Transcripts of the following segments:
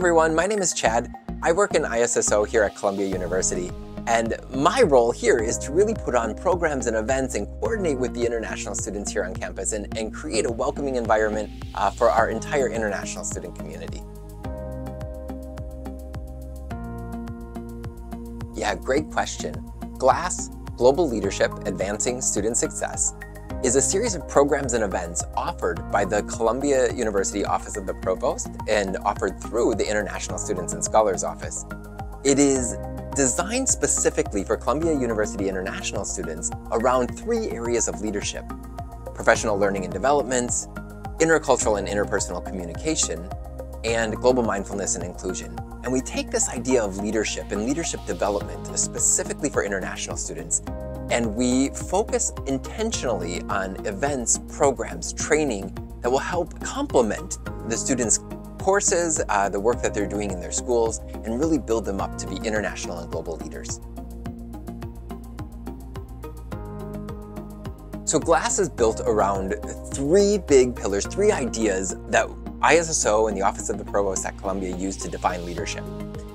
everyone, my name is Chad. I work in ISSO here at Columbia University, and my role here is to really put on programs and events and coordinate with the international students here on campus and create a welcoming environment for our entire international student community. Yeah, great question. GLASS, Global Leadership Advancing Student Success, is a series of programs and events offered by the Columbia University Office of the Provost and offered through the International Students and Scholars Office. It is designed specifically for Columbia University international students around 3 areas of leadership: professional learning and development, intercultural and interpersonal communication, and global mindfulness and inclusion. And we take this idea of leadership and leadership development specifically for international students, and we focus intentionally on events, programs, training that will help complement the students' courses, the work that they're doing in their schools, and really build them up to be international and global leaders. So GLASS is built around 3 big pillars, 3 ideas that ISSO and the Office of the Provost at Columbia use to define leadership.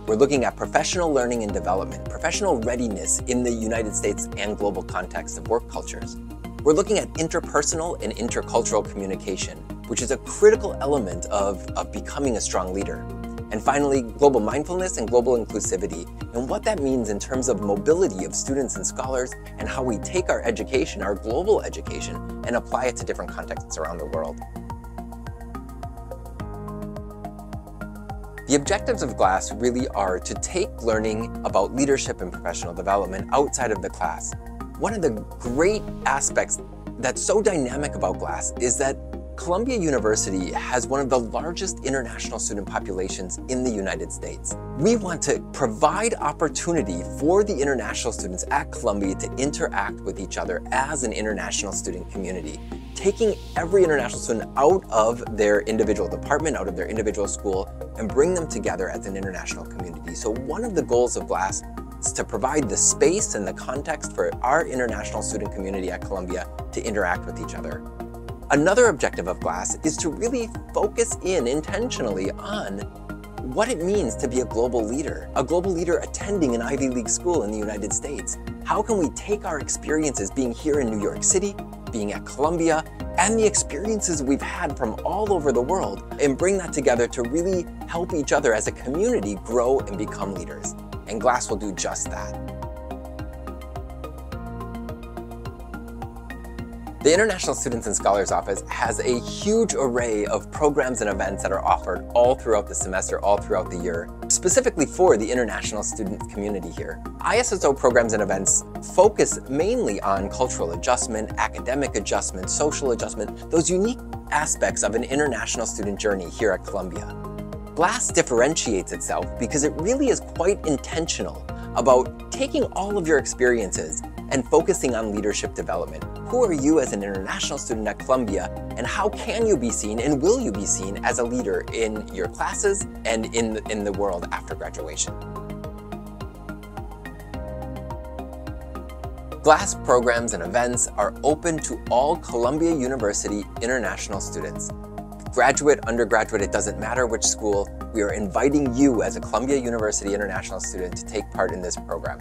We're looking at professional learning and development, professional readiness in the United States and global context of work cultures. We're looking at interpersonal and intercultural communication, which is a critical element of becoming a strong leader. And finally, global mindfulness and global inclusivity, and what that means in terms of mobility of students and scholars, and how we take our education, our global education, and apply it to different contexts around the world. The objectives of GLASS really are to take learning about leadership and professional development outside of the class. One of the great aspects that's so dynamic about GLASS is that Columbia University has one of the largest international student populations in the United States. We want to provide opportunity for the international students at Columbia to interact with each other as an international student community, taking every international student out of their individual department, out of their individual school, and bring them together as an international community. So one of the goals of GLASS is to provide the space and the context for our international student community at Columbia to interact with each other. Another objective of GLASS is to really focus in intentionally on what it means to be a global leader attending an Ivy League school in the United States. How can we take our experiences being here in New York City, being at Columbia, and the experiences we've had from all over the world, and bring that together to really help each other as a community grow and become leaders? And GLASS will do just that. The International Students and Scholars Office has a huge array of programs and events that are offered all throughout the semester, all throughout the year, specifically for the international student community here. ISSO programs and events focus mainly on cultural adjustment, academic adjustment, social adjustment, those unique aspects of an international student journey here at Columbia. GLASS differentiates itself because it really is quite intentional about taking all of your experiences and focusing on leadership development. Who are you as an international student at Columbia, and how can you be seen and will you be seen as a leader in your classes and in the world after graduation? GLASS programs and events are open to all Columbia University international students. Graduate, undergraduate, it doesn't matter which school, we are inviting you as a Columbia University international student to take part in this program.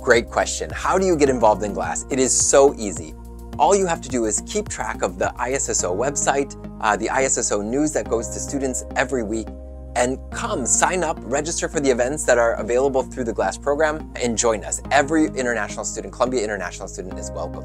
Great question. How do you get involved in GLASS? It is so easy. All you have to do is keep track of the ISSO website, the ISSO news that goes to students every week, and come sign up, register for the events that are available through the GLASS program, and join us. Every international student, Columbia international student, is welcome.